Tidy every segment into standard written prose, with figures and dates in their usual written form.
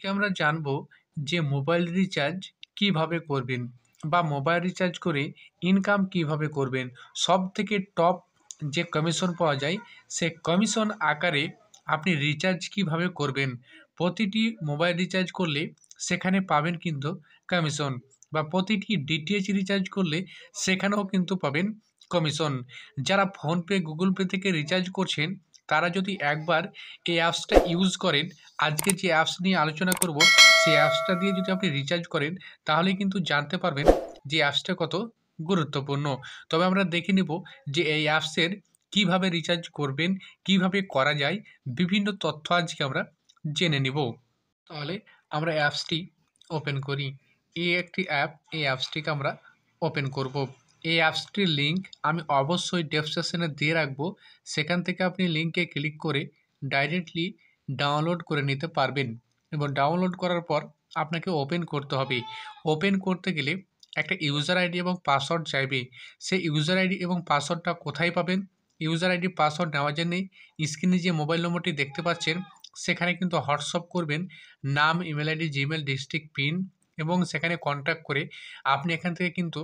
আজকে আমরা জানবো যে মোবাইল রিচার্জ কিভাবে করবেন বা মোবাইল রিচার্জ করে ইনকাম কিভাবে করবেন। সব থেকে টপ যে কমিশন পাওয়া যায় সে কমিশন আকারে আপনি রিচার্জ কিভাবে করবেন। প্রতিটি মোবাইল রিচার্জ করলে সেখানে পাবেন কিন্তু কমিশন, বা প্রতিটি ডিটিএইচ রিচার্জ করলে সেখানেও কিন্তু পাবেন কমিশন। যারা ফোনপে গুগল পে থেকে রিচার্জ করছেন তারা যদি একবার এই অ্যাপসটা ইউজ করেন, আজকে যে অ্যাপস নিয়ে আলোচনা করব সেই অ্যাপসটা দিয়ে যদি আপনি রিচার্জ করেন তাহলে কিন্তু জানতে পারবেন যে অ্যাপসটা কত গুরুত্বপূর্ণ। তবে আমরা দেখে নেব যে এই অ্যাপসের কিভাবে রিচার্জ করবেন, কিভাবে করা যায়, বিভিন্ন তথ্য আজকে আমরা জেনে নিব। তাহলে আমরা অ্যাপসটি ওপেন করি। এই একটি অ্যাপ, এই অ্যাপসটিকে আমরা ওপেন করব। এই অ্যাপসটির লিঙ্ক আমি অবশ্যই ডেসক্রিপশনে দিয়ে রাখবো, সেখান থেকে আপনি লিঙ্কে ক্লিক করে ডাইরেক্টলি ডাউনলোড করে নিতে পারবেন। এবং ডাউনলোড করার পর আপনাকে ওপেন করতে হবে। ওপেন করতে গেলে একটা ইউজার আইডি এবং পাসওয়ার্ড চাইবে। সেই ইউজার আইডি এবং পাসওয়ার্ডটা কোথায় পাবেন? ইউজার আইডি পাসওয়ার্ড নেওয়ার জন্যে স্ক্রিনে যে মোবাইল নম্বরটি দেখতে পাচ্ছেন সেখানে কিন্তু হোয়াটসঅ্যাপ করবেন নাম, email ID, Gmail, district, pin, এবং সেখানে কন্ট্যাক্ট করে আপনি এখান থেকে কিন্তু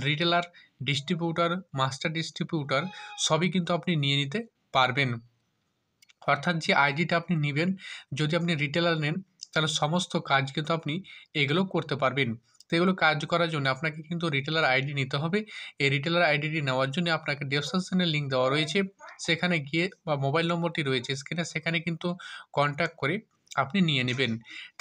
রিটেলার, ডিস্ট্রিবিউটার, মাস্টার ডিস্ট্রিবিউটার সবই কিন্তু আপনি নিয়ে নিতে পারবেন। অর্থাৎ যে আইডিটা আপনি নেবেন, যদি আপনি রিটেলার নেন তাহলে সমস্ত কাজ কিন্তু আপনি এগুলো করতে পারবেন। তো এগুলো কাজ করার জন্য আপনাকে কিন্তু রিটেলার আইডি নিতে হবে। এই রিটেলার আইডিটি নেওয়ার জন্য আপনাকে ডেসক্রিপশনে লিঙ্ক দেওয়া রয়েছে, সেখানে গিয়ে বা মোবাইল নম্বরটি রয়েছে স্ক্রিনে, সেখানে কিন্তু কন্ট্যাক্ট করে আপনি নিয়ে নেবেন।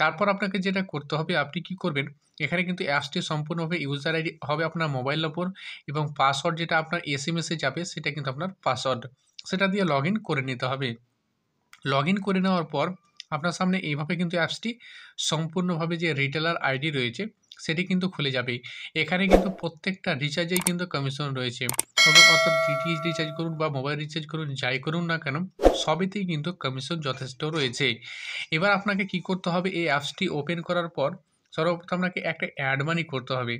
তারপর আপনাকে যেটা করতে হবে, আপনি কি করবেন, এখানে কিন্তু অ্যাপসটি সম্পূর্ণভাবে ইউজার আইডি হবে আপনার মোবাইল নম্বর, এবং পাসওয়ার্ড যেটা আপনার এসএমএসে যাবে সেটা কিন্তু আপনার পাসওয়ার্ড, সেটা দিয়ে লগ ইন করে নিতে হবে। লগ ইন করে নেওয়ার পর আপনার সামনে এইভাবে কিন্তু অ্যাপসটি সম্পূর্ণভাবে যে রিটেলার আইডি রয়েছে সেটি কিন্তু খুলে যাবে। এখানে কিন্তু প্রত্যেকটা রিচার্জেই কিন্তু কমিশন রয়েছে, অর্থাৎ ডিটিএইচ রিচার্জ করুন বা মোবাইল রিচার্জ করুন, যাই করুন না কেন সবেতেই কিন্তু কমিশন যথেষ্ট রয়েছে। এবার আপনাকে কি করতে হবে, এই অ্যাপসটি ওপেন করার পর সর্বপ্রথম আপনাকে একটা অ্যাড মানি করতে হবে।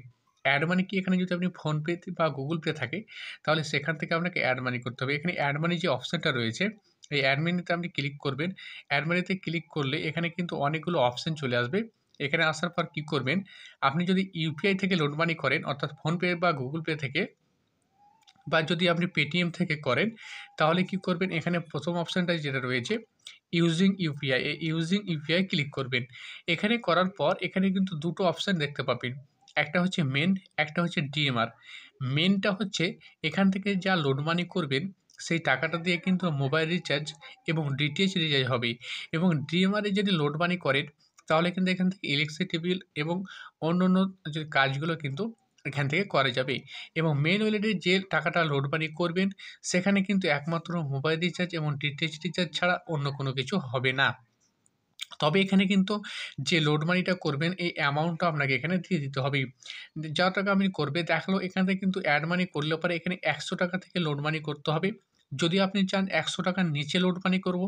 অ্যাড মানি কি, এখানে যদি আপনি ফোনপে বা গুগল পে থাকে তাহলে সেখান থেকে আপনাকে অ্যাড মানি করতে হবে। এখানে অ্যাড মানি যে অপশানটা রয়েছে এই অ্যাড মানিতে আপনি ক্লিক করবেন। অ্যাড মানিতে ক্লিক করলে এখানে কিন্তু অনেকগুলো অপশান চলে আসবে। এখানে আসার পর কি করবেন, আপনি যদি ইউপিআই থেকে লোড মানি করেন, অর্থাৎ ফোনপে বা গুগল পে থেকে, বা যদি আপনি পেটিএম থেকে করেন তাহলে কি করবেন, এখানে প্রথম অপশানটা যেটা রয়েছে ইউজিং ইউপিআই, এই ইউজিং ইউপিআই ক্লিক করবেন। এখানে করার পর এখানে কিন্তু দুটো অপশান দেখতে পাবেন, একটা হচ্ছে মেন, একটা হচ্ছে ডিএমআর। মেনটা হচ্ছে এখান থেকে যা লোড মানি করবেন সেই টাকাটা দিয়ে কিন্তু মোবাইল রিচার্জ এবং ডিটিএইচ রিচার্জ হবে। এবং ডিএমআরে যদি লোড মানি করেন তাহলে কিন্তু এখান থেকে ইলেকট্রিসিটি বিল এবং অন্য যে কাজগুলো কিন্তু এখান থেকে করা যাবে। এবং মেইন ওয়ালেটে যে টাকাটা লোড মানি করবেন সেখানে কিন্তু একমাত্র মোবাইল রিচার্জ এবং ডিটিএইচ রিচার্জ ছাড়া অন্য কোনো কিছু হবে না। তবে এখানে কিন্তু যে লোড মানিটা করবেন এই অ্যামাউন্টটা আপনাকে এখানে দিয়ে দিতে হবে। যা টাকা আপনি করবে দেখালো এখান থেকে কিন্তু অ্যাড মানি করলে পরে এখানে ১০০ টাকা থেকে লোড মানি করতে হবে। যদি আপনি চান ১০০ টাকার নিচে লোড মানি করব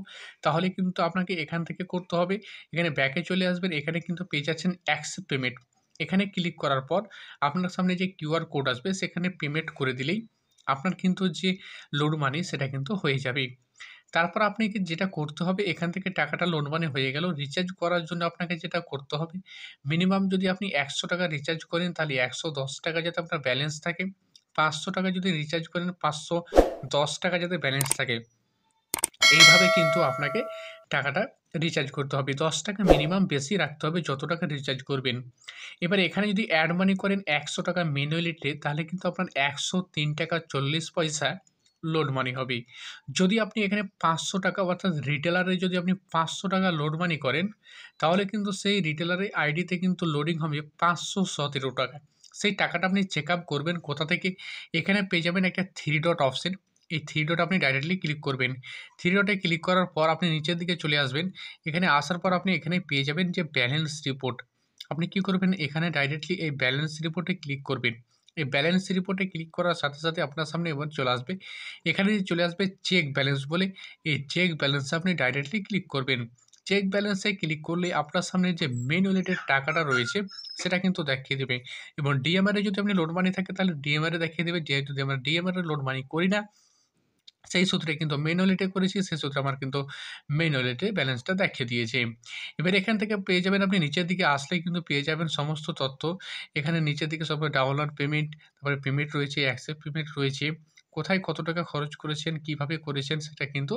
তাহলে কিন্তু আপনাকে এখান থেকে করতে হবে। এখানে ব্যাকে চলে আসবেন, এখানে কিন্তু পেয়ে যাচ্ছেন অ্যাকসেপ্ট পেমেন্ট। এখানে ক্লিক করার পর আপনার সামনে যে কিউআর কোড আসবে সেখানে পেমেন্ট করে দিলেই আপনার কিন্তু যে লোড মানি সেটা কিন্তু হয়ে যাবে। তারপর আপনাকে যেটা করতে হবে, এখান থেকে টাকাটা লোড মানি হয়ে গেল। রিচার্জ করার জন্য আপনাকে যেটা করতে হবে, মিনিমাম যদি আপনি ১০০ টাকা রিচার্জ করেন তাহলে ১১০ টাকা যাতে আপনার ব্যালেন্স থাকে। ৫০০ টাকা যদি রিচার্জ করেন ৫১০ টাকা যাতে ব্যালেন্স থাকে। এইভাবে কিন্তু আপনাকে টাকাটা রিচার্জ করতে হবে। ১০ টাকা মিনিমাম বেশি রাখতে হবে যত টাকা রিচার্জ করবেন। এবার এখানে যদি অ্যাড মানি করেন ১০০ টাকা ম্যানুয়ালিতে তাহলে কিন্তু আপনার ১০৩ টাকা ৪০ পয়সা লোড মানি হবে। যদি আপনি এখানে ৫০০ টাকা অর্থাৎ রিটেলারে যদি আপনি ৫০০ টাকা লোড মানি করেন তাহলে কিন্তু সেই রিটেলারের আইডিতে কিন্তু লোডিং হবে ৫১৭ টাকা। সেই টাকাটা আপনি চেক আপ করবেন কোথা থেকে, এখানে পেয়ে যাবেন একটা 3 ডট অপশন। এই 3 ডট আপনি ডাইরেক্টলি ক্লিক করবেন। 3 ডটে ক্লিক করার পর আপনি নিচের দিকে চলে আসবেন। এখানে আসার পর আপনি এখানে পেয়ে যাবেন যে ব্যালেন্স রিপোর্ট। আপনি কি করবেন, এখানে ডাইরেক্টলি এই ব্যালেন্স রিপোর্টে ক্লিক করবেন। এই ব্যালেন্স রিপোর্টে ক্লিক করার সাথে সাথে আপনার সামনে এবার চলে আসবে, এখানে চলে আসবে চেক ব্যালেন্স বলে। এই চেক ব্যালেন্সে আপনি ডাইরেক্টলি ক্লিক করবেন। চেক ব্যালেন্সে ক্লিক করলে আপনার সামনে যে মেইন ওয়ালেটের টাকাটা রয়েছে সেটা কিন্তু দেখিয়ে দেবে। এবং ডিএমআর এ যদি আপনি লোড মানি থাকে তাহলে ডিএমআর এ দেখিয়ে দেবে, যেহেতু আমরা ডিএমআর এ লোড মানি করি না সেই সূত্রে কিন্তু মেইন ওয়ালেটে করেছি, সেই সূত্রে আমার কিন্তু মেইন ওয়ালেটে ব্যালেন্সটা দেখিয়ে দিয়েছে। এবার এখান থেকে পেয়ে যাবেন, আপনি নিচের দিকে আসলেই কিন্তু পেয়ে যাবেন সমস্ত তথ্য। এখানে নিচের দিকে সব ডাউনলোড পেমেন্ট, তারপরে পেমেন্ট রয়েছে, অ্যাকসেপ্ট পেমেন্ট রয়েছে। কোথায় কত টাকা খরচ করেছেন, কিভাবে করেছেন সেটা কিন্তু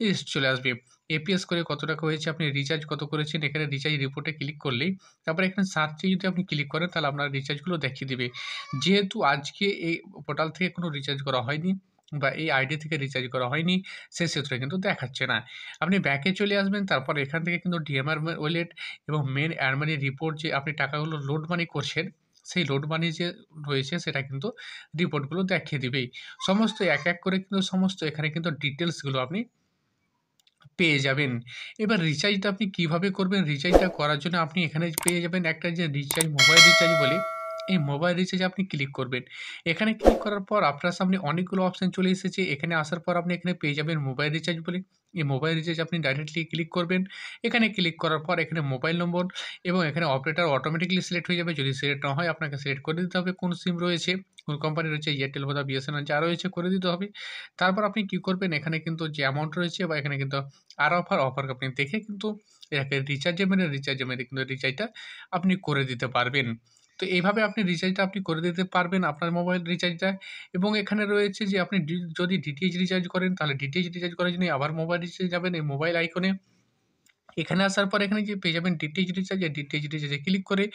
লিস্ট চলে আসবে। এপিএস করে কত টাকা হয়েছে, আপনি রিচার্জ কত করেছেন, এখানে রিচার্জ রিপোর্টে ক্লিক করলেই তারপরে এখানে সার্চে যদি আপনি ক্লিক করেন তাহলে আপনার রিচার্জগুলো দেখিয়ে দিবে। যেহেতু আজকে এই পোর্টাল থেকে কোনো রিচার্জ করা হয়নি বা এই আইডি থেকে রিচার্জ করা হয়নি, সেই সূত্রে কিন্তু দেখাচ্ছে না। আপনি ব্যাকে চলে আসবেন, তারপর এখান থেকে কিন্তু ডিএমআর ওয়ালেট এবং মেইন এয়ার মানি রিপোর্ট, যে আপনি টাকাগুলো লোড মানি করছেন, সেই লোড মানি যে রয়েছে সেটা কিন্তু রিপোর্টগুলো দেখিয়ে দিবেই। সমস্ত এক, এক করে কিন্তু সমস্ত এখানে কিন্তু ডিটেইলসগুলো আপনি পেয়ে যাবেন। এবার রিচার্জটা আপনি কিভাবে করবেন? রিচার্জটা করার জন্য আপনি এখানে পেয়ে যাবেন একটা যে রিচার্জ, মোবাইল রিচার্জ বলে। এই মোবাইল রিচার্জে আপনি ক্লিক করবেন। এখানে ক্লিক করার পর আপনার সামনে অনেকগুলো অপশন চলে এসেছে। এখানে আসার পর আপনি এখানে পেয়ে যাবেন মোবাইল রিচার্জ বলে। এই মোবাইল রিচার্জ আপনি ডাইরেক্টলি ক্লিক করবেন। এখানে ক্লিক করার পর এখানে মোবাইল নম্বর এবং এখানে অপারেটর অটোমেটিক্যালি সিলেক্ট হয়ে যাবে। যদি সিলেক্ট না হয় আপনাকে সিলেক্ট করে দিতে হবে কোন সিম রয়েছে, কোন কোম্পানি রয়েছে, এয়ারটেল, ভোডা, বিএসএনএল যা রয়েছে করে দিতে হবে। তারপর আপনি কি করবেন, এখানে কিন্তু যে অ্যামাউন্ট রয়েছে বা এখানে কিন্তু আর অফার আপনি দেখে কিন্তু এটাকে রিচার্জে মেরে কিন্তু রিচার্জটা আপনি করে দিতে পারবেন। তো এইভাবে আপনি রিচার্জটা আপনি করে দিতে পারবেন আপনার মোবাইল রিচার্জটা। এবং এখানে রয়েছে যে আপনি যদি ডিটিএইচ রিচার্জ করেন তাহলে ডিটিএইচ রিচার্জ করার জন্য আবার মোবাইল রিচার্জে যাবেন, এই মোবাইল আইকনে। এখানে আসার পর এখানে যে পেয়ে যাবেন ডিটিএইচ রিচার্জ, এই ডিটিএইচ রিচার্জে ক্লিক করে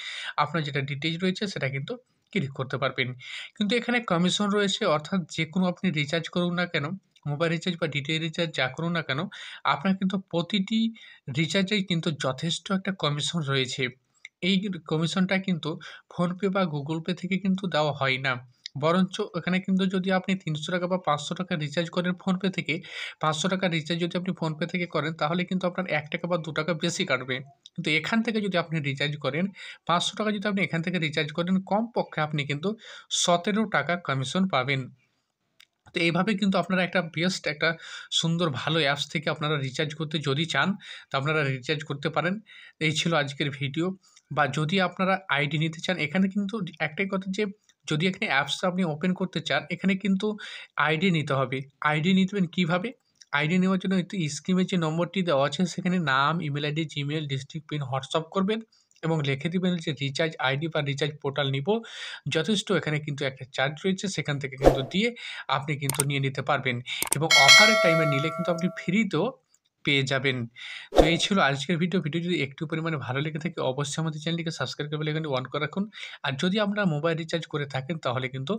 আপনার যেটা ডিটিএইচ রয়েছে সেটা কিন্তু ক্লিক করতে পারবেন। কিন্তু এখানে কমিশন রয়েছে, অর্থাৎ যেকোনো আপনি রিচার্জ করুন না কেন, মোবাইল রিচার্জ বা ডিটিএইচ রিচার্জ যা করুন না কেন, আপনার কিন্তু প্রতিটি রিচার্জেই কিন্তু যথেষ্ট একটা কমিশন রয়েছে। এই কমিশনটা কিন্তু ফোনপে বা গুগল পে থেকে কিন্তু দেওয়া হয় না। বরঞ্চ এখানে কিন্তু যদি আপনি ৳৩০০ বা ৳৫০০ রিচার্জ করেন ফোনপে থেকে, ৳৫০০ রিচার্জ যদি আপনি ফোনপে থেকে করেন তাহলে কিন্তু আপনার ৳১ বা ৳২ বেশি কাটবে। কিন্তু এখান থেকে যদি আপনি রিচার্জ করেন, ৳৫০০ যদি আপনি এখান থেকে রিচার্জ করেন, কমপক্ষে আপনি কিন্তু ৳১৭ কমিশন পাবেন। তো এইভাবে কিন্তু আপনারা একটা বেস্ট একটা সুন্দর ভালো অ্যাপস থেকে আপনারা রিচার্জ করতে যদি চান, তো আপনারা রিচার্জ করতে পারেন। এই ছিল আজকের ভিডিও। বা যদি আপনারা আইডি নিতে চান, এখানে কিন্তু একটাই কথা যে যদি এখানে অ্যাপসটা আপনি ওপেন করতে চান, এখানে কিন্তু আইডি নিতে হবে। আইডি নিবেন কিভাবে? আইডি নেওয়ার জন্য একটু স্ক্রিনে যে নম্বরটি দেওয়া আছে সেখানে নাম, email ID, Gmail, district pin, WhatsApp করবেন এবং লিখে দিবেন যে রিচার্জ আইডি বা রিচার্জ পোর্টাল নিবো। যথেষ্ট এখানে কিন্তু একটা চার্জ রয়েছে, সেখান থেকে কিন্তু দিয়ে আপনি কিন্তু নিয়ে নিতে পারবেন এবং অফারের টাইমে নিলে কিন্তু আপনি ফ্রিতেও পেয়ে যাবেন। তো এই ছিল আজকের ভিডিও। ভিডিও যদি একটু পরিমাণে ভালো লেগে থাকে অবশ্যই আমাদের চ্যানেলটিকে সাবস্ক্রাইব করে বেল আইকনটি অন করে রাখুন। আর যদি আপনারা মোবাইল রিচার্জ করে থাকেন তাহলে কিন্তু